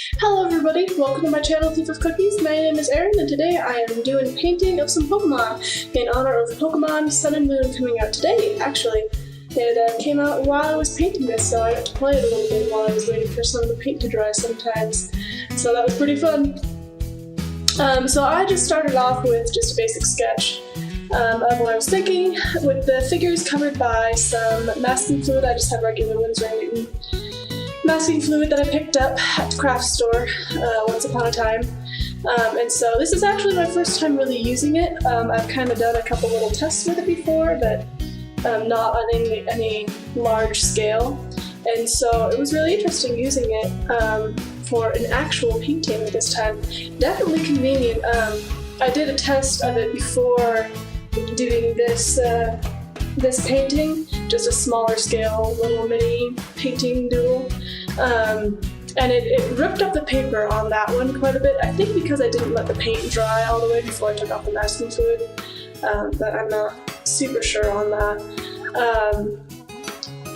Hello everybody, welcome to my channel Thief of Cookies. My name is Erin and today I am doing a painting of some Pokemon in honor of Pokemon Sun and Moon coming out today, actually. It came out while I was painting this, so I got to play it a little bit while I was waiting for some of the paint to dry sometimes. So that was pretty fun. So I just started off with just a basic sketch of what I was thinking, with the figures covered by some masking fluid. I just had regular Winsor & Newton masking fluid that I picked up at the craft store once upon a time. And so this is actually my first time really using it. I've kind of done a couple little tests with it before, but not on any large scale. And so it was really interesting using it for an actual painting this time. Definitely convenient. I did a test of it before doing this painting, just a smaller scale little mini painting doodle. And it ripped up the paper on that one quite a bit. I think because I didn't let the paint dry all the way before I took off the masking fluid, but I'm not super sure on that.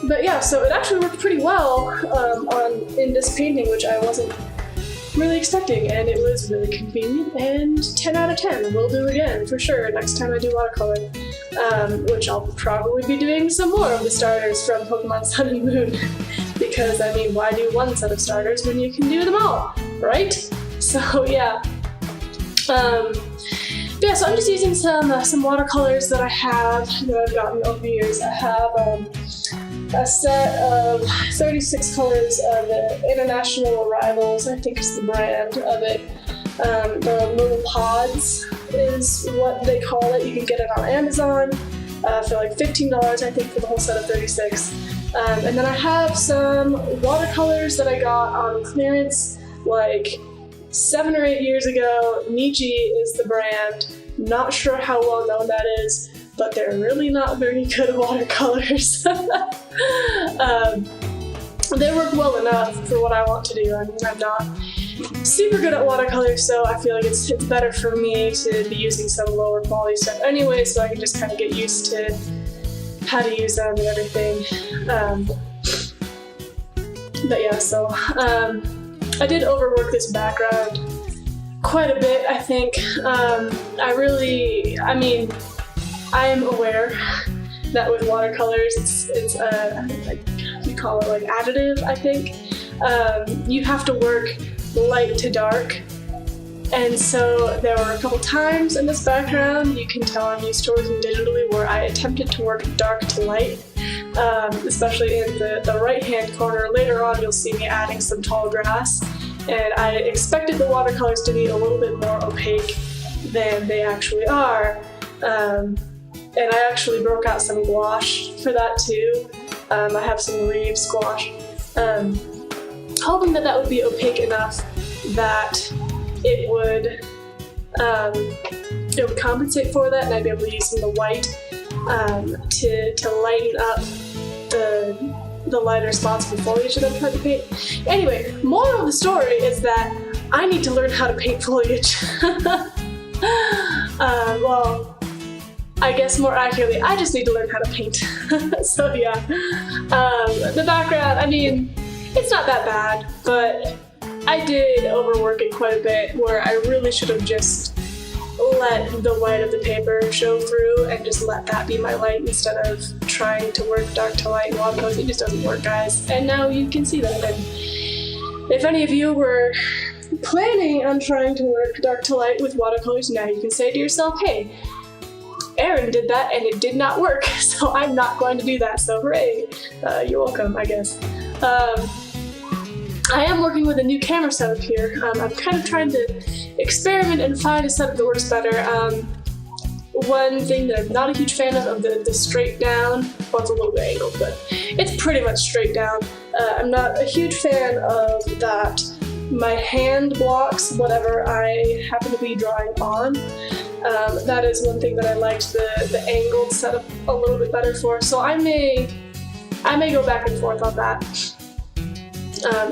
But yeah, so it actually worked pretty well in this painting, which I wasn't really expecting, and it was really convenient, and 10 out of 10. Will do again, for sure, next time I do watercolor, which I'll probably be doing some more of the starters from Pokemon Sun and Moon, because, I mean, why do one set of starters when you can do them all, right? So, yeah. Yeah, so I'm just using some watercolors that I have, that I've gotten over the years. I have a set of 36 colors of the International Arrivals, I think is the brand of it. The Lil Pods is what they call it. You can get it on Amazon for like $15, I think, for the whole set of 36. And then I have some watercolors that I got on clearance like 7 or 8 years ago. Niji is the brand. Not sure how well known that is, but they're really not very good watercolors. They work well enough for what I want to do. I mean, I'm not super good at watercolors, so I feel like it's better for me to be using some lower quality stuff anyway, so I can just kind of get used to how to use them and everything. But yeah, so I did overwork this background quite a bit, I think. I am aware that with watercolors, it's like, you call it like additive, I think. You have to work light to dark. And so there were a couple times in this background, you can tell I'm used to working digitally, where I attempted to work dark to light, especially in the right-hand corner. Later on, you'll see me adding some tall grass, and I expected the watercolors to be a little bit more opaque than they actually are. And I actually broke out some gouache for that too. I have some Reeves gouache, hoping that would be opaque enough that it would compensate for that, and I'd be able to use some of the white to lighten up the lighter spots of the foliage that I'm trying to paint. Anyway, moral of the story is that I need to learn how to paint foliage. Well, I guess more accurately, I just need to learn how to paint. So yeah, the background, I mean, it's not that bad, but I did overwork it quite a bit, where I really should have just let the white of the paper show through and just let that be my light instead of trying to work dark to light in watercolors. It just doesn't work, guys. And now you can see that. And if any of you were planning on trying to work dark to light with watercolors, now you can say to yourself, hey, Erin did that and it did not work, so I'm not going to do that, so hooray. You're welcome, I guess. I am working with a new camera setup here. I'm kind of trying to experiment and find a setup that works better. One thing that I'm not a huge fan of the straight down, well, it's a little bit angled, but it's pretty much straight down. I'm not a huge fan of that. My hand blocks whatever I happen to be drawing on. That is one thing that I liked the angled setup a little bit better for, so I may go back and forth on that.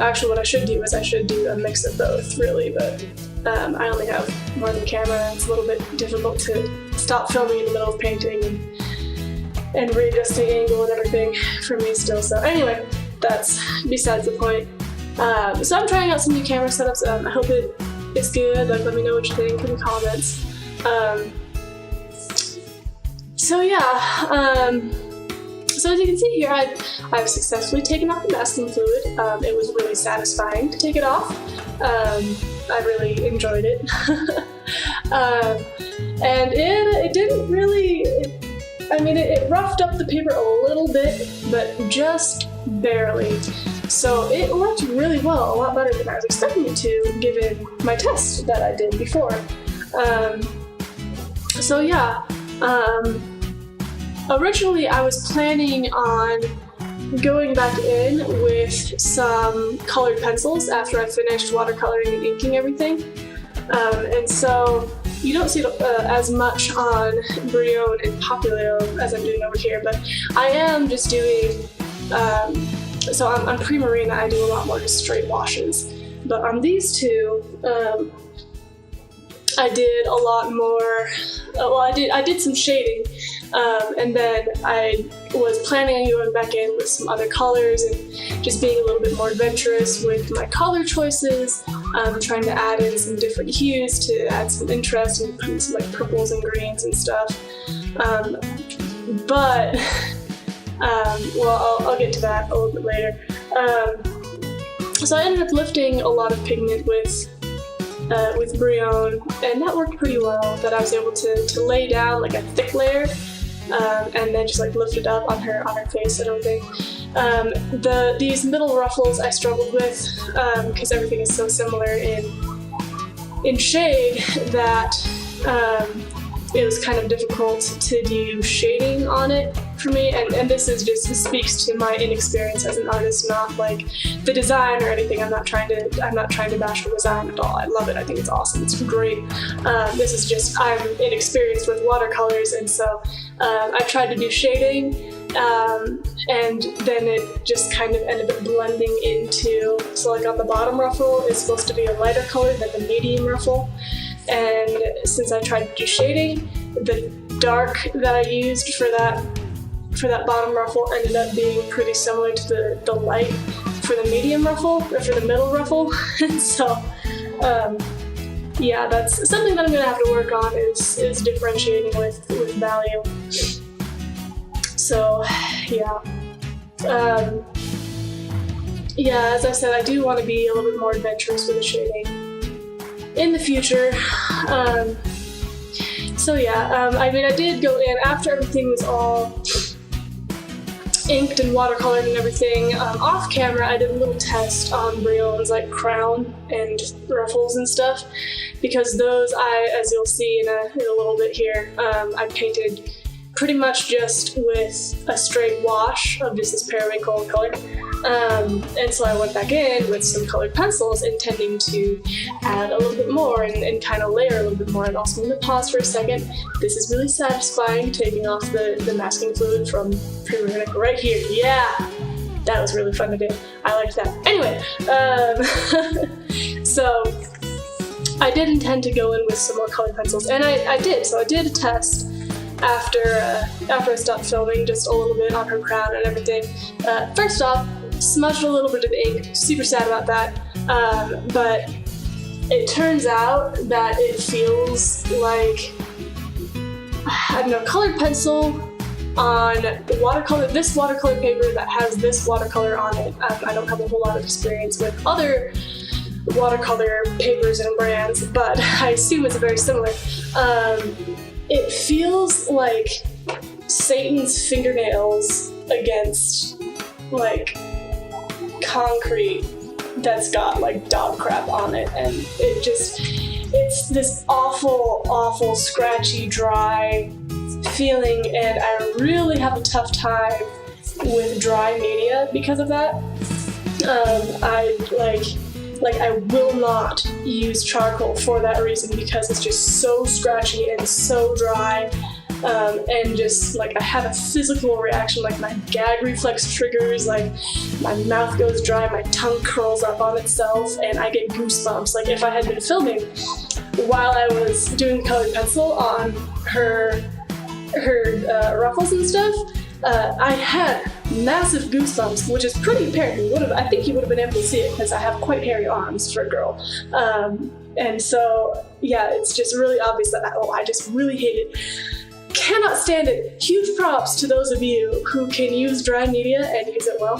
Actually, what I should do is I should do a mix of both, really, but I only have one camera, and it's a little bit difficult to stop filming in the middle of painting and readjusting angle and everything for me still. So anyway, that's besides the point. So I'm trying out some new camera setups. I hope it's good. Like, let me know what you think in the comments. So as you can see here, I've successfully taken off the masking fluid. It was really satisfying to take it off. I really enjoyed it. And it didn't really, it roughed up the paper a little bit, but just barely. So it worked really well, a lot better than I was expecting it to, given my test that I did before. Originally I was planning on going back in with some colored pencils after I finished watercoloring and inking everything. And so you don't see it as much on Brion and Popplio as I'm doing over here, but I am just doing, so on Pre-Marina I do a lot more just straight washes. But on these two, I did a lot more, I did some shading, and then I was planning on going back in with some other colors and just being a little bit more adventurous with my color choices, trying to add in some different hues to add some interest and putting some like purples and greens and stuff. I'll get to that a little bit later. So I ended up lifting a lot of pigment with Brion, and that worked pretty well. That I was able to lay down like a thick layer, and then just like lift it up on her face and everything. These middle ruffles I struggled with because everything is so similar in shade that it was kind of difficult to do shading on it for me, and this speaks to my inexperience as an artist, not like the design or anything. I'm not trying to bash the design at all. I love it. I think it's awesome. It's great. This is just, I'm inexperienced with watercolors, and so I tried to do shading, and then it just kind of ended up blending into, so like on the bottom ruffle is supposed to be a lighter color than the medium ruffle, and since I tried to do shading, the dark that I used for that bottom ruffle ended up being pretty similar to the light for the medium ruffle, or for the middle ruffle. So that's something that I'm gonna have to work on, is differentiating with value. So as I said, I do want to be a little bit more adventurous with the shading in the future. I did go in after everything was all inked and watercolored and everything. Off camera, I did a little test on Brion's like crown and ruffles and stuff, because those as you'll see in a little bit here, I painted pretty much just with a straight wash of just this periwinkle color. And so I went back in with some colored pencils, intending to add a little bit more and kind of layer a little bit more. And also, I'm going to pause for a second. This is really satisfying, taking off the masking fluid from Pre-Marina right here. Yeah! That was really fun to do. I liked that. Anyway, so I did intend to go in with some more colored pencils, and I did. So I did a test after I stopped filming, just a little bit on her crown and everything. First off, smudged a little bit of ink, super sad about that, but it turns out that it feels like, I don't know, colored pencil on this watercolor paper that has this watercolor on it. I don't have a whole lot of experience with other watercolor papers and brands, but I assume it's very similar. It feels like Satan's fingernails against like concrete that's got like dog crap on it, and it's this awful scratchy, dry feeling, and I really have a tough time with dry media because of that. I will not use charcoal for that reason, because it's just so scratchy and so dry, and just like I have a physical reaction, like my gag reflex triggers, like my mouth goes dry, my tongue curls up on itself, and I get goosebumps. Like if I had been filming while I was doing colored pencil on her ruffles and stuff, I had massive goosebumps, which is pretty apparent. I think you would have been able to see it because I have quite hairy arms for a girl. And so, yeah, it's just really obvious that, I just really hate it. Cannot stand it. Huge props to those of you who can use dry media and use it well.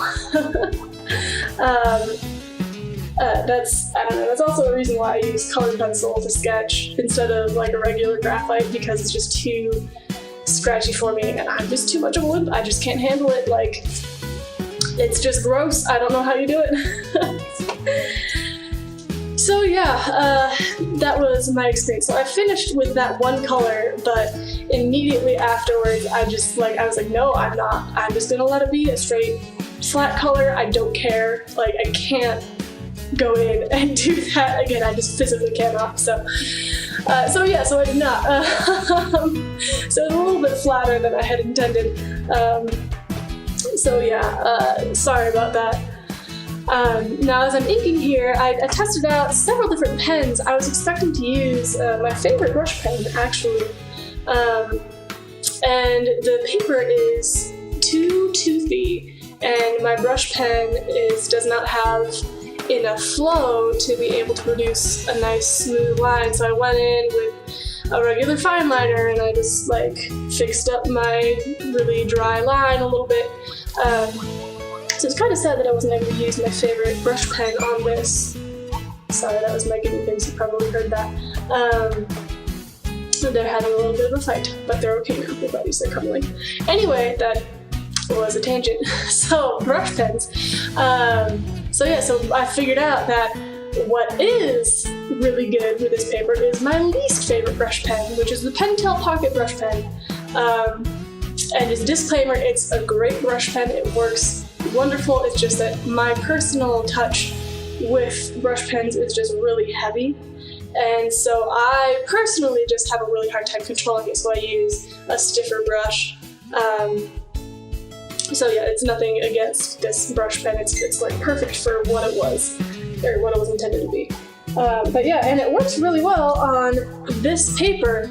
That's also a reason why I use colored pencil to sketch instead of like a regular graphite, because it's just too scratchy for me and I'm just too much of a wimp. I just can't handle it. Like, it's just gross. I don't know how you do it. So yeah, that was my experience. So I finished with that one color, but immediately afterwards I was like, no, I'm not. I'm just gonna let it be a straight flat color. I don't care. Like, I can't go in and do that again. I just physically cannot. So I did not. So it's a little bit flatter than I had intended. Sorry about that. Now, as I'm inking here, I tested out several different pens. I was expecting to use my favorite brush pen, actually. And the paper is too toothy, and my brush pen does not have enough flow to be able to produce a nice smooth line. So I went in with a regular fine liner and I just like fixed up my really dry line a little bit. So it's kind of sad that I wasn't able to use my favorite brush pen on this. Sorry, that was my guinea pigs, you probably heard that. They're having a little bit of a fight, but they're okay now. They've got used to cuddling. Anyway, that was a tangent. So, brush pens. So I figured out that what is really good with this paper is my least favorite brush pen, which is the Pentel Pocket brush pen. And as a disclaimer, it's a great brush pen. It works wonderful. It's just that my personal touch with brush pens is just really heavy. And so I personally just have a really hard time controlling it, so I use a stiffer brush. It's nothing against this brush pen. It's like perfect for what it was, or what it was intended to be. And it works really well on this paper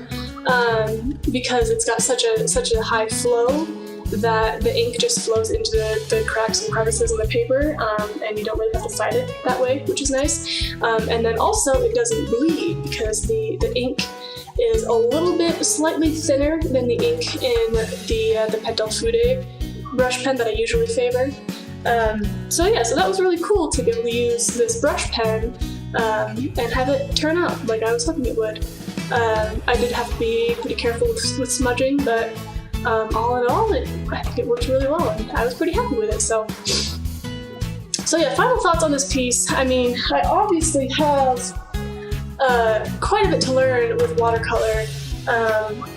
because it's got such a high flow that the ink just flows into the cracks and crevices in the paper, and you don't really have to fight it that way, which is nice. And then also it doesn't bleed because the ink is a little bit slightly thinner than the ink in the Pentel Fude brush pen that I usually favor. So that was really cool to be able to use this brush pen and have it turn out like I was hoping it would. I did have to be pretty careful with smudging, but all in all, I think it worked really well, and I was pretty happy with it. So final thoughts on this piece. I mean, I obviously have quite a bit to learn with watercolor,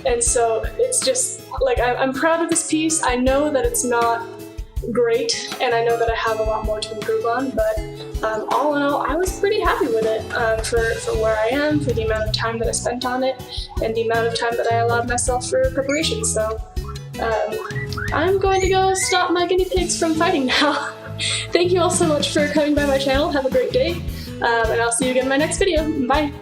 and so it's just like I'm proud of this piece. I know that it's not great, and I know that I have a lot more to improve on, but all in all, I was pretty happy with it for where I am, for the amount of time that I spent on it, and the amount of time that I allowed myself for preparation. So I'm going to go stop my guinea pigs from fighting now. Thank you all so much for coming by my channel. Have a great day, and I'll see you again in my next video. Bye!